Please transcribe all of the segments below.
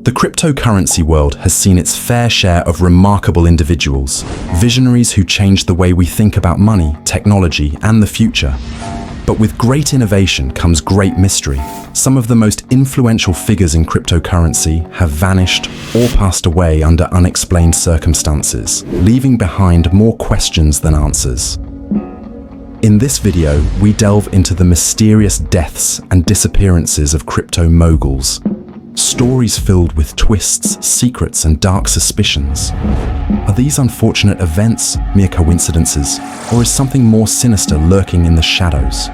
The cryptocurrency world has seen its fair share of remarkable individuals, visionaries who changed the way we think about money, technology, and the future. But with great innovation comes great mystery. Some of the most influential figures in cryptocurrency have vanished or passed away under unexplained circumstances, leaving behind more questions than answers. In this video, we delve into the mysterious deaths and disappearances of crypto moguls. Stories filled with twists, secrets, and dark suspicions. Are these unfortunate events mere coincidences, or is something more sinister lurking in the shadows?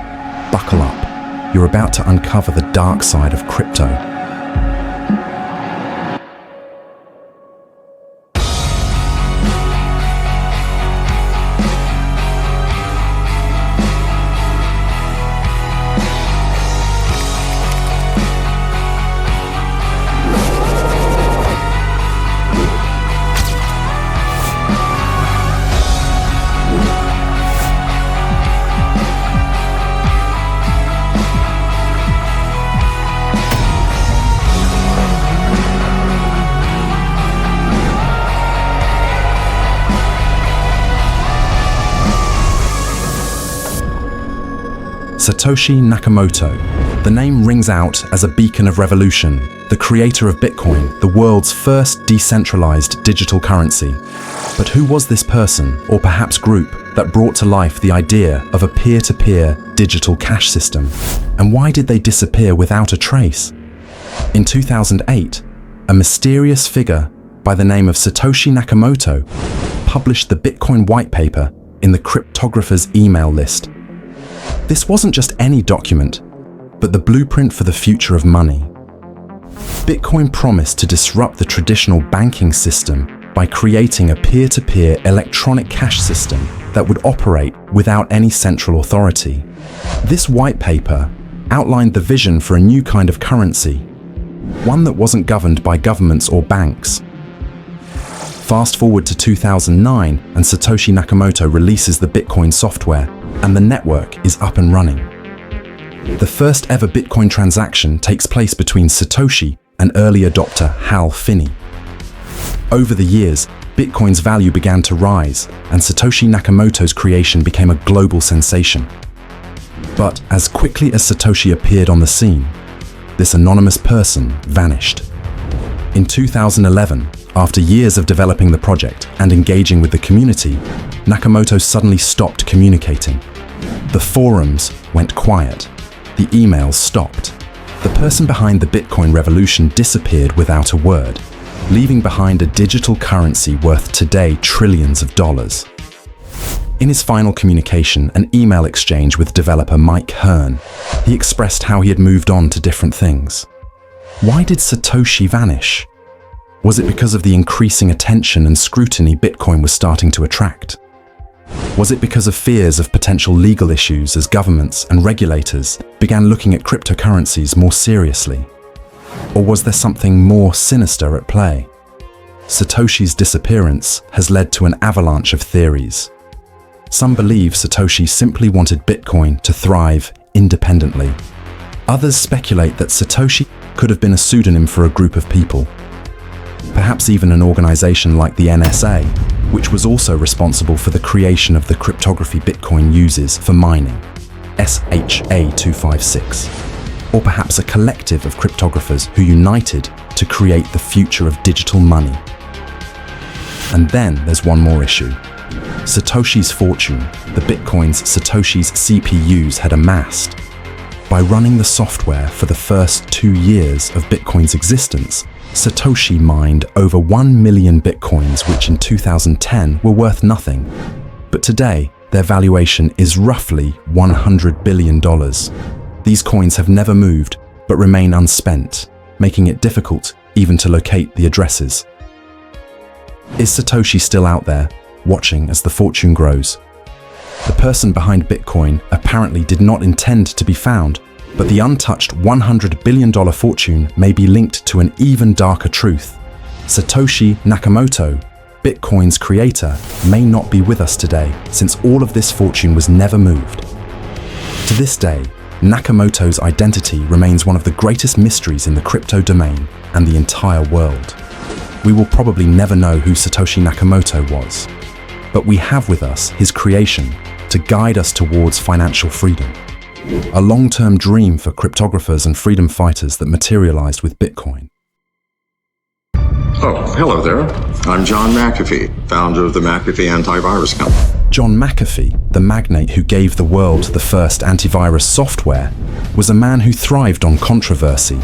Buckle up. You're about to uncover the dark side of crypto. Satoshi Nakamoto. The name rings out as a beacon of revolution, the creator of Bitcoin, the world's first decentralized digital currency. But who was this person, or perhaps group, that brought to life the idea of a peer-to-peer digital cash system? And why did they disappear without a trace? In 2008, a mysterious figure by the name of Satoshi Nakamoto published the Bitcoin white paper in the cryptographer's email list. This wasn't just any document, but the blueprint for the future of money. Bitcoin promised to disrupt the traditional banking system by creating a peer-to-peer electronic cash system that would operate without any central authority. This white paper outlined the vision for a new kind of currency, one that wasn't governed by governments or banks. Fast forward to 2009, and Satoshi Nakamoto releases the Bitcoin software, and the network is up and running. The first ever Bitcoin transaction takes place between Satoshi and early adopter Hal Finney. Over the years, Bitcoin's value began to rise, and Satoshi Nakamoto's creation became a global sensation. But as quickly as Satoshi appeared on the scene, this anonymous person vanished. In 2011, after years of developing the project and engaging with the community, Nakamoto suddenly stopped communicating. The forums went quiet. The emails stopped. The person behind the Bitcoin revolution disappeared without a word, leaving behind a digital currency worth today trillions of dollars. In his final communication, an email exchange with developer Mike Hearn, he expressed how he had moved on to different things. Why did Satoshi vanish? Was it because of the increasing attention and scrutiny Bitcoin was starting to attract? Was it because of fears of potential legal issues as governments and regulators began looking at cryptocurrencies more seriously? Or was there something more sinister at play? Satoshi's disappearance has led to an avalanche of theories. Some believe Satoshi simply wanted Bitcoin to thrive independently. Others speculate that Satoshi could have been a pseudonym for a group of people. Perhaps even an organization like the NSA, which was also responsible for the creation of the cryptography Bitcoin uses for mining, SHA-256. Or perhaps a collective of cryptographers who united to create the future of digital money. And then there's one more issue. Satoshi's fortune, the Bitcoins Satoshi's CPUs had amassed. By running the software for the first 2 years of Bitcoin's existence, Satoshi mined over 1 million Bitcoins, which in 2010 were worth nothing. But today, their valuation is roughly $100 billion. These coins have never moved, but remain unspent, making it difficult even to locate the addresses. Is Satoshi still out there, watching as the fortune grows? The person behind Bitcoin apparently did not intend to be found, but the untouched $100 billion fortune may be linked to an even darker truth. Satoshi Nakamoto, Bitcoin's creator, may not be with us today, since all of this fortune was never moved. To this day, Nakamoto's identity remains one of the greatest mysteries in the crypto domain, and the entire world. We will probably never know who Satoshi Nakamoto was, but we have with us his creation to guide us towards financial freedom. A long-term dream for cryptographers and freedom fighters that materialized with Bitcoin. Oh, hello there. I'm John McAfee, founder of the McAfee antivirus company. John McAfee, the magnate who gave the world the first antivirus software, was a man who thrived on controversy.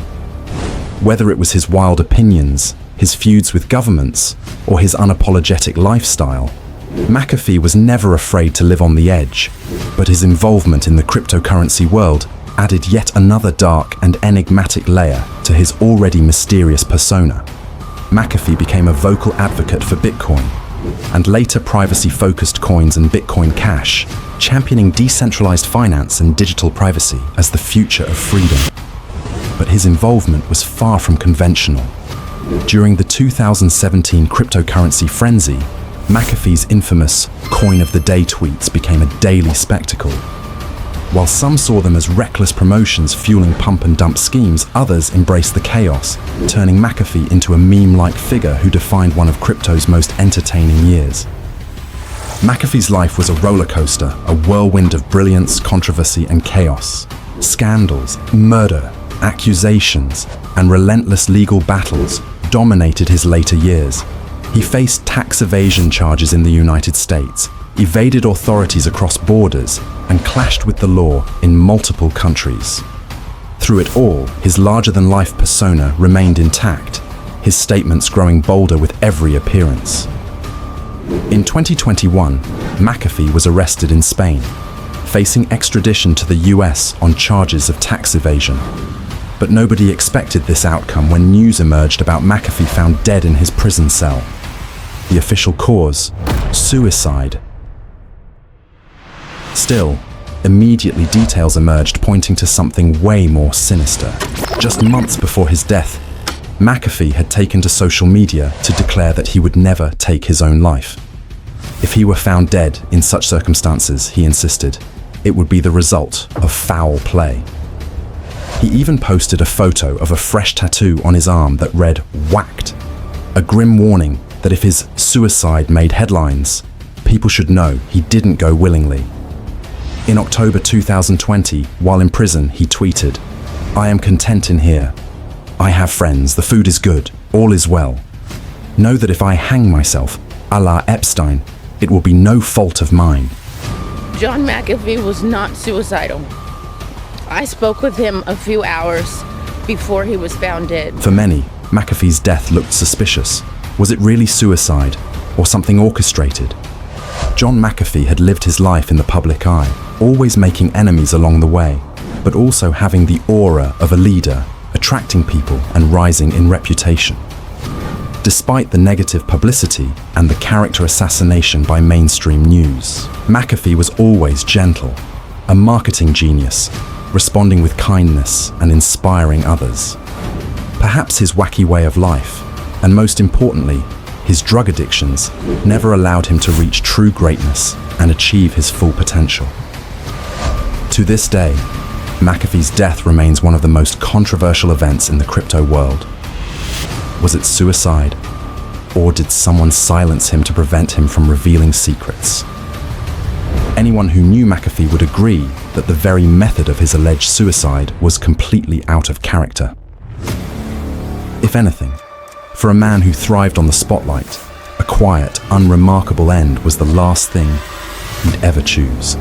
Whether it was his wild opinions, his feuds with governments, or his unapologetic lifestyle, McAfee was never afraid to live on the edge, but his involvement in the cryptocurrency world added yet another dark and enigmatic layer to his already mysterious persona. McAfee became a vocal advocate for Bitcoin, and later privacy-focused coins and Bitcoin Cash, championing decentralized finance and digital privacy as the future of freedom. But his involvement was far from conventional. During the 2017 cryptocurrency frenzy, McAfee's infamous Coin of the Day tweets became a daily spectacle. While some saw them as reckless promotions fueling pump-and-dump schemes, others embraced the chaos, turning McAfee into a meme-like figure who defined one of crypto's most entertaining years. McAfee's life was a roller coaster, a whirlwind of brilliance, controversy, and chaos. Scandals, murder, accusations, and relentless legal battles dominated his later years. He faced tax evasion charges in the United States, evaded authorities across borders, and clashed with the law in multiple countries. Through it all, his larger-than-life persona remained intact, his statements growing bolder with every appearance. In 2021, McAfee was arrested in Spain, facing extradition to the US on charges of tax evasion. But nobody expected this outcome when news emerged about McAfee found dead in his prison cell. The official cause: suicide. Still, immediately details emerged pointing to something way more sinister. Just months before his death, McAfee had taken to social media to declare that he would never take his own life. If he were found dead in such circumstances, he insisted, it would be the result of foul play. He even posted a photo of a fresh tattoo on his arm that read "whacked," a grim warning that if his suicide made headlines, people should know he didn't go willingly. In October 2020, while in prison, he tweeted, "I am content in here. I have friends, the food is good, all is well. Know that if I hang myself, a la Epstein, it will be no fault of mine." John McAfee was not suicidal. I spoke with him a few hours before he was found dead. For many, McAfee's death looked suspicious. Was it really suicide, or something orchestrated? John McAfee had lived his life in the public eye, always making enemies along the way, but also having the aura of a leader, attracting people and rising in reputation. Despite the negative publicity and the character assassination by mainstream news, McAfee was always gentle, a marketing genius, responding with kindness and inspiring others. Perhaps his wacky way of life, and most importantly, his drug addictions, never allowed him to reach true greatness and achieve his full potential. To this day, McAfee's death remains one of the most controversial events in the crypto world. Was it suicide, or did someone silence him to prevent him from revealing secrets? Anyone who knew McAfee would agree that the very method of his alleged suicide was completely out of character. If anything, for a man who thrived on the spotlight, a quiet, unremarkable end was the last thing he'd ever choose.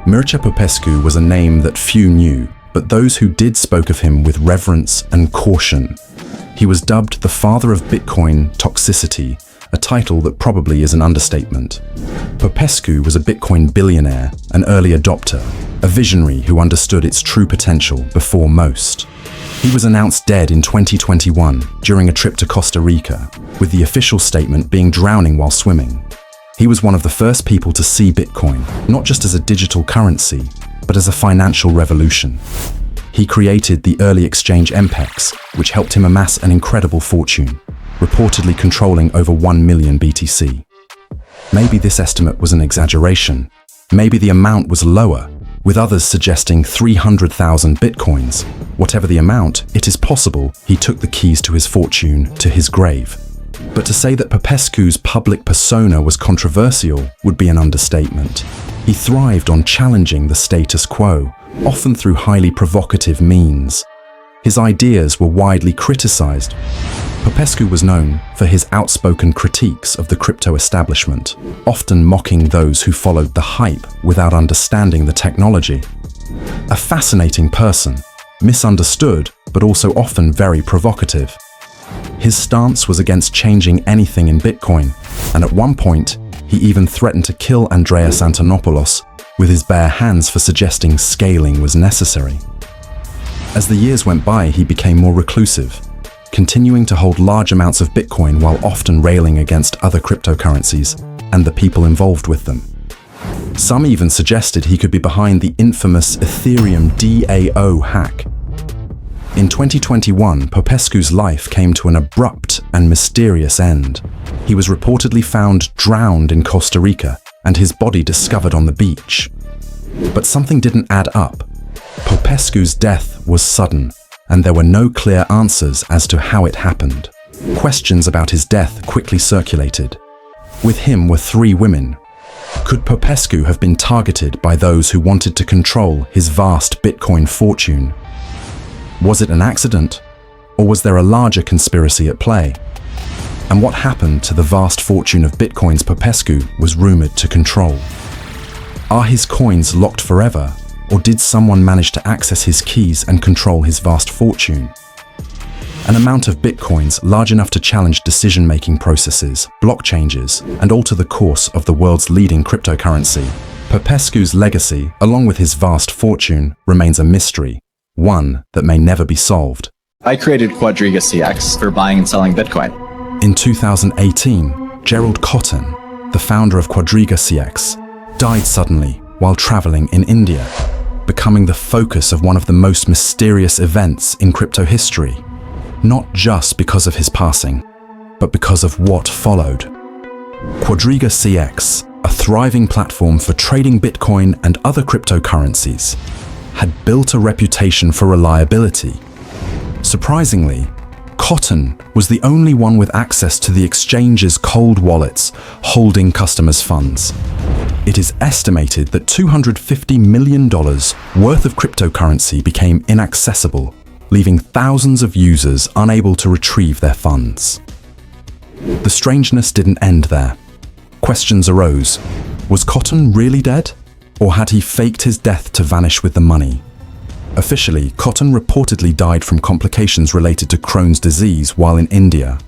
Mircea Popescu was a name that few knew, but those who did spoke of him with reverence and caution. He was dubbed the father of Bitcoin Toxicity, a title that probably is an understatement. Popescu was a Bitcoin billionaire, an early adopter, a visionary who understood its true potential before most. He was announced dead in 2021 during a trip to Costa Rica, with the official statement being drowning while swimming. He was one of the first people to see Bitcoin, not just as a digital currency, but as a financial revolution. He created the early exchange MPEX, which helped him amass an incredible fortune, reportedly controlling over 1 million BTC. Maybe this estimate was an exaggeration, Maybe the amount was lower, with others suggesting 300,000 bitcoins. Whatever the amount, it is possible he took the keys to his fortune to his grave. But to say that Popescu's public persona was controversial would be an understatement. He thrived on challenging the status quo, often through highly provocative means. His ideas were widely criticized. Popescu was known for his outspoken critiques of the crypto establishment, often mocking those who followed the hype without understanding the technology. A fascinating person, misunderstood, but also often very provocative. His stance was against changing anything in Bitcoin, and at one point, he even threatened to kill Andreas Antonopoulos with his bare hands for suggesting scaling was necessary. As the years went by, he became more reclusive, continuing to hold large amounts of Bitcoin while often railing against other cryptocurrencies and the people involved with them. Some even suggested he could be behind the infamous Ethereum DAO hack. In 2021, Popescu's life came to an abrupt and mysterious end. He was reportedly found drowned in Costa Rica and his body discovered on the beach. But something didn't add up. Popescu's death was sudden, and there were no clear answers as to how it happened. Questions about his death quickly circulated. With him were 3 women. Could Popescu have been targeted by those who wanted to control his vast Bitcoin fortune? Was it an accident, or was there a larger conspiracy at play? And what happened to the vast fortune of Bitcoins Popescu was rumored to control? Are his coins locked forever, or did someone manage to access his keys and control his vast fortune? An amount of Bitcoins large enough to challenge decision-making processes, block changes, and alter the course of the world's leading cryptocurrency. Popescu's legacy, along with his vast fortune, remains a mystery, one that may never be solved. I created Quadriga CX for buying and selling Bitcoin. In 2018, Gerald Cotten, the founder of Quadriga CX, died suddenly while traveling in India, becoming the focus of one of the most mysterious events in crypto history, not just because of his passing, but because of what followed. Quadriga CX, a thriving platform for trading Bitcoin and other cryptocurrencies, had built a reputation for reliability. Surprisingly, Cotten was the only one with access to the exchange's cold wallets holding customers' funds. It is estimated that $250 million worth of cryptocurrency became inaccessible, leaving thousands of users unable to retrieve their funds. The strangeness didn't end there. Questions arose. Was Cotten really dead? Or had he faked his death to vanish with the money? Officially, Cotten reportedly died from complications related to Crohn's disease while in India.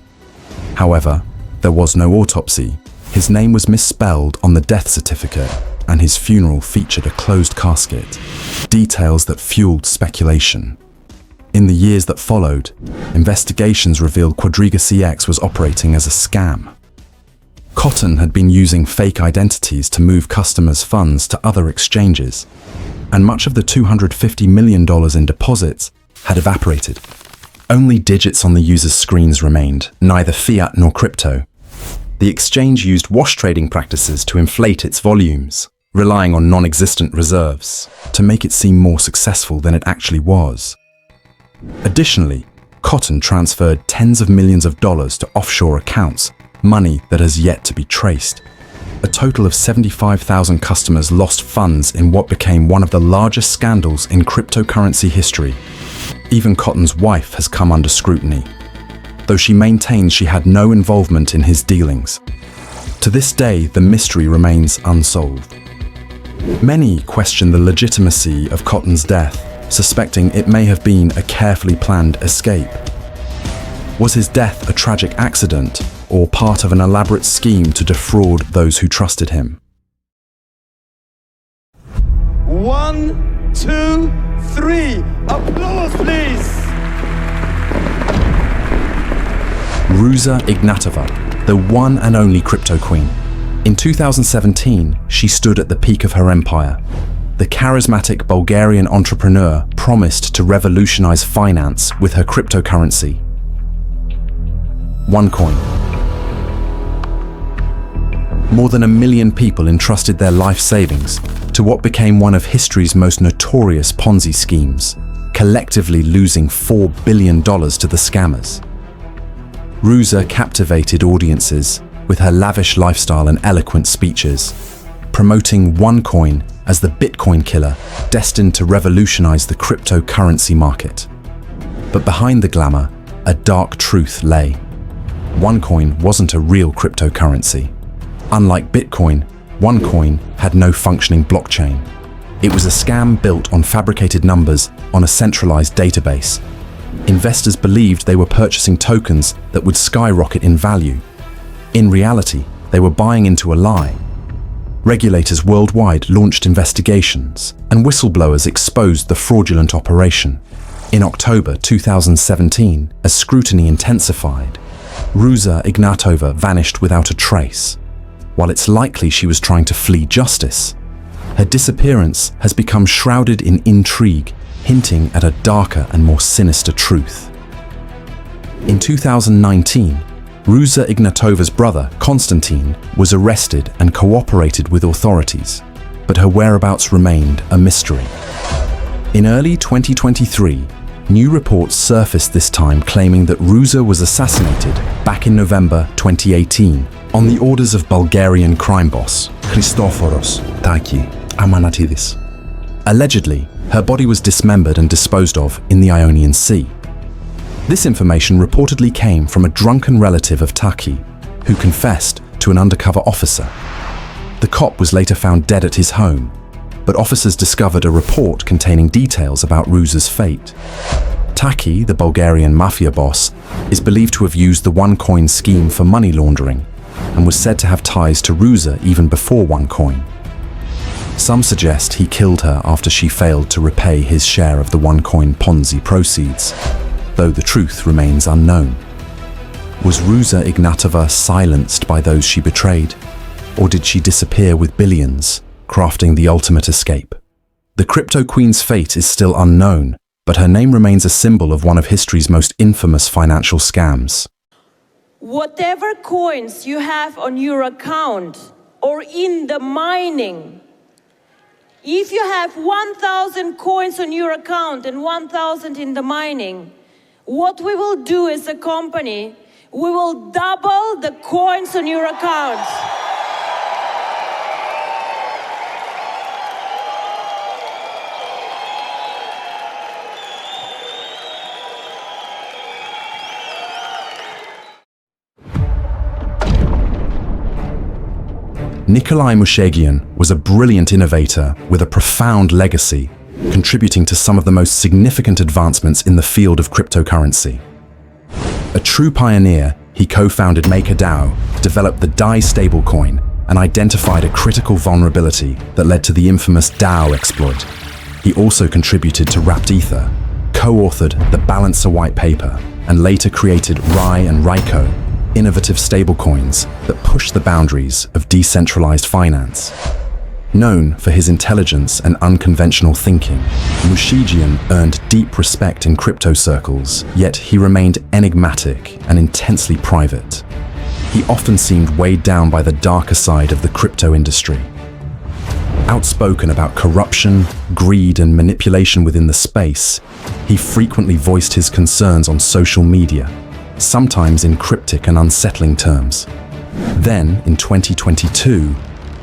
However, there was no autopsy. His name was misspelled on the death certificate, and his funeral featured a closed casket, details that fueled speculation. In the years that followed, investigations revealed Quadriga CX was operating as a scam. Cotten had been using fake identities to move customers' funds to other exchanges, and much of the $250 million in deposits had evaporated. Only digits on the users' screens remained, neither fiat nor crypto. The exchange used wash trading practices to inflate its volumes, relying on non-existent reserves, to make it seem more successful than it actually was. Additionally, Cotten transferred tens of millions of dollars to offshore accounts, money that has yet to be traced. A total of 75,000 customers lost funds in what became one of the largest scandals in cryptocurrency history. Even Cotten's wife has come under scrutiny, though she maintains she had no involvement in his dealings. To this day, the mystery remains unsolved. Many question the legitimacy of Cotten's death, suspecting it may have been a carefully planned escape. Was his death a tragic accident, or part of an elaborate scheme to defraud those who trusted him? 1, 2, 3. Applause, please. Ruja Ignatova, the one and only crypto queen. In 2017, she stood at the peak of her empire. The charismatic Bulgarian entrepreneur promised to revolutionize finance with her cryptocurrency. OneCoin. More than 1 million people entrusted their life savings to what became one of history's most notorious Ponzi schemes, collectively losing $4 billion to the scammers. Ruja captivated audiences with her lavish lifestyle and eloquent speeches, promoting OneCoin as the Bitcoin killer destined to revolutionize the cryptocurrency market. But behind the glamour, a dark truth lay. OneCoin wasn't a real cryptocurrency. Unlike Bitcoin, OneCoin had no functioning blockchain. It was a scam built on fabricated numbers on a centralized database. Investors believed they were purchasing tokens that would skyrocket in value. In reality, they were buying into a lie. Regulators worldwide launched investigations, and whistleblowers exposed the fraudulent operation. In October 2017, as scrutiny intensified, Ruja Ignatova vanished without a trace. While it's likely she was trying to flee justice, her disappearance has become shrouded in intrigue, hinting at a darker and more sinister truth. In 2019, Ruja Ignatova's brother, Konstantin, was arrested and cooperated with authorities, but her whereabouts remained a mystery. In early 2023, new reports surfaced this time claiming that Ruja was assassinated back in November 2018 on the orders of Bulgarian crime boss Christoforos Taki Amanatidis. Allegedly, her body was dismembered and disposed of in the Ionian Sea. This information reportedly came from a drunken relative of Taki, who confessed to an undercover officer. The cop was later found dead at his home, but officers discovered a report containing details about Ruja's fate. Taki, the Bulgarian mafia boss, is believed to have used the OneCoin scheme for money laundering and was said to have ties to Ruja even before OneCoin. Some suggest he killed her after she failed to repay his share of the OneCoin Ponzi proceeds, though the truth remains unknown. Was Ruja Ignatova silenced by those she betrayed, or did she disappear with billions, crafting the ultimate escape? The crypto queen's fate is still unknown, but her name remains a symbol of one of history's most infamous financial scams. Whatever coins you have on your account or in the mining, if you have 1,000 coins on your account and 1,000 in the mining, what we will do as a company, we will double the coins on your account. Nikolai Mushegian was a brilliant innovator with a profound legacy, contributing to some of the most significant advancements in the field of cryptocurrency. A true pioneer, he co-founded MakerDAO, developed the DAI stablecoin, and identified a critical vulnerability that led to the infamous DAO exploit. He also contributed to Wrapped Ether, co-authored the Balancer white paper, and later created Rai and Raiko, innovative stablecoins that push the boundaries of decentralized finance. Known for his intelligence and unconventional thinking, Mushegian earned deep respect in crypto circles, yet he remained enigmatic and intensely private. He often seemed weighed down by the darker side of the crypto industry. Outspoken about corruption, greed, and manipulation within the space, he frequently voiced his concerns on social media, sometimes in cryptic and unsettling terms. Then, in 2022,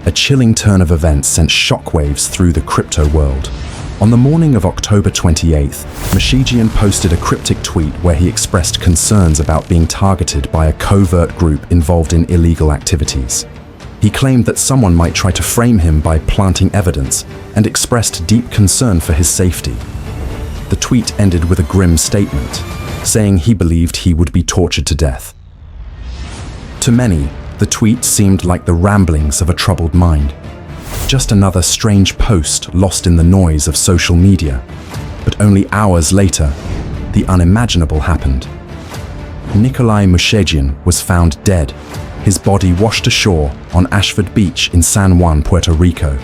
a chilling turn of events sent shockwaves through the crypto world. On the morning of October 28th, Mushegian posted a cryptic tweet where he expressed concerns about being targeted by a covert group involved in illegal activities. He claimed that someone might try to frame him by planting evidence and expressed deep concern for his safety. The tweet ended with a grim statement, saying he believed he would be tortured to death. To many, the tweet seemed like the ramblings of a troubled mind. Just another strange post lost in the noise of social media. But only hours later, the unimaginable happened. Nikolai Mushegian was found dead, his body washed ashore on Ashford Beach in San Juan, Puerto Rico.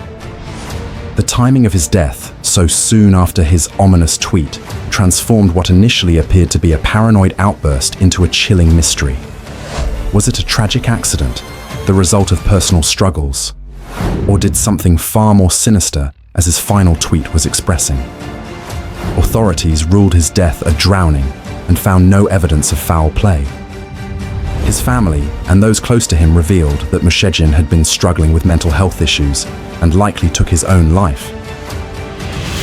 The timing of his death, so soon after his ominous tweet, transformed what initially appeared to be a paranoid outburst into a chilling mystery. Was it a tragic accident, the result of personal struggles? Or did something far more sinister, as his final tweet was expressing? Authorities ruled his death a drowning and found no evidence of foul play. His family and those close to him revealed that Mushegian had been struggling with mental health issues and likely took his own life.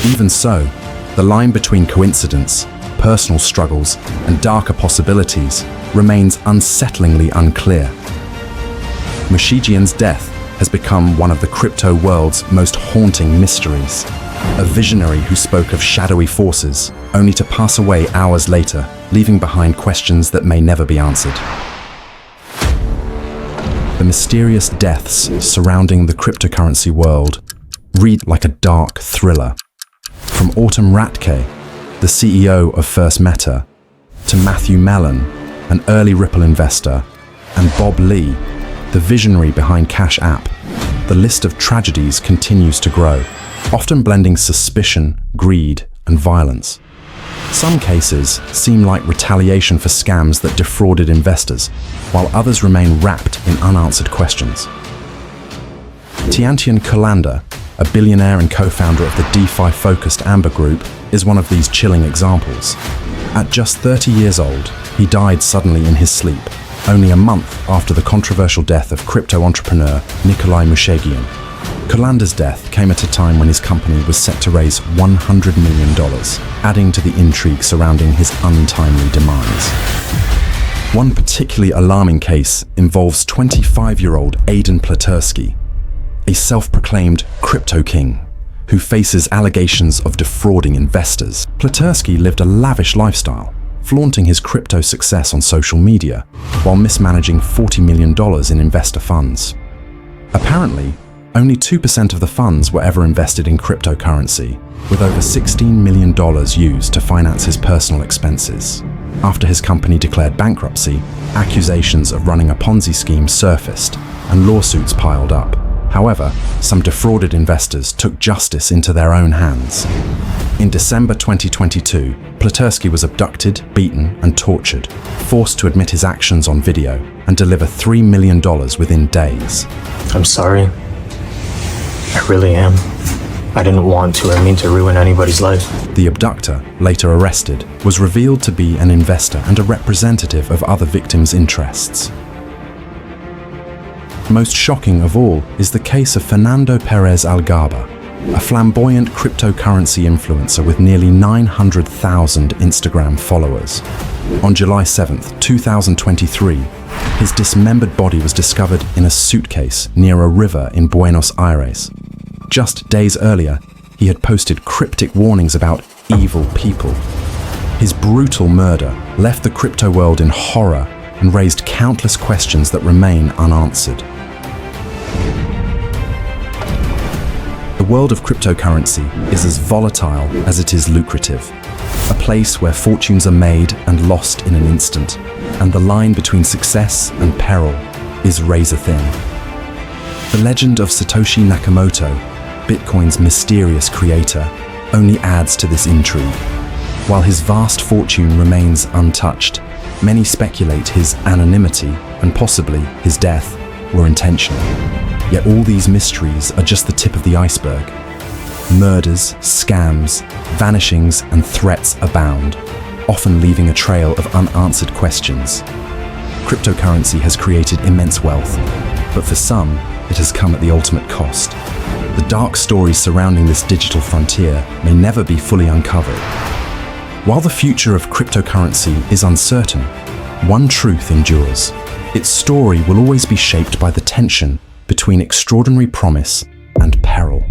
Even so, the line between coincidence, personal struggles, and darker possibilities remains unsettlingly unclear. Mushegian's death has become one of the crypto world's most haunting mysteries. A visionary who spoke of shadowy forces, only to pass away hours later, leaving behind questions that may never be answered. The mysterious deaths surrounding the cryptocurrency world read like a dark thriller. From Autumn Ratke, the CEO of First Meta, to Matthew Mellon, an early Ripple investor, and Bob Lee, the visionary behind Cash App, the list of tragedies continues to grow, often blending suspicion, greed, and violence. Some cases seem like retaliation for scams that defrauded investors, while others remain wrapped in unanswered questions. Tiantian Kolander, a billionaire and co-founder of the DeFi-focused Amber Group, is one of these chilling examples. At just 30 years old, he died suddenly in his sleep, only a month after the controversial death of crypto entrepreneur Nikolai Mushegian. Kolander's death came at a time when his company was set to raise $100 million, adding to the intrigue surrounding his untimely demise. One particularly alarming case involves 25-year-old Aiden Platersky, a self-proclaimed crypto king who faces allegations of defrauding investors. Platersky lived a lavish lifestyle, flaunting his crypto success on social media while mismanaging $40 million in investor funds. Apparently, only 2% of the funds were ever invested in cryptocurrency, with over $16 million used to finance his personal expenses. After his company declared bankruptcy, accusations of running a Ponzi scheme surfaced and lawsuits piled up. However, some defrauded investors took justice into their own hands. In December 2022, Platersky was abducted, beaten, and tortured, forced to admit his actions on video, and deliver $3 million within days. I'm sorry. I really am. I didn't want to or mean to ruin anybody's life. The abductor, later arrested, was revealed to be an investor and a representative of other victims' interests. Most shocking of all is the case of Fernando Perez Algaba, a flamboyant cryptocurrency influencer with nearly 900,000 Instagram followers. On July 7th, 2023, his dismembered body was discovered in a suitcase near a river in Buenos Aires. Just days earlier, he had posted cryptic warnings about evil people. His brutal murder left the crypto world in horror and raised countless questions that remain unanswered. The world of cryptocurrency is as volatile as it is lucrative, a place where fortunes are made and lost in an instant, and the line between success and peril is razor thin. The legend of Satoshi Nakamoto, Bitcoin's mysterious creator, only adds to this intrigue. While his vast fortune remains untouched, many speculate his anonymity and possibly his death were intentional. Yet all these mysteries are just the tip of the iceberg. Murders, scams, vanishings, and threats abound, often leaving a trail of unanswered questions. Cryptocurrency has created immense wealth, but for some, it has come at the ultimate cost. The dark stories surrounding this digital frontier may never be fully uncovered. While the future of cryptocurrency is uncertain, one truth endures. Its story will always be shaped by the tension between extraordinary promise and peril.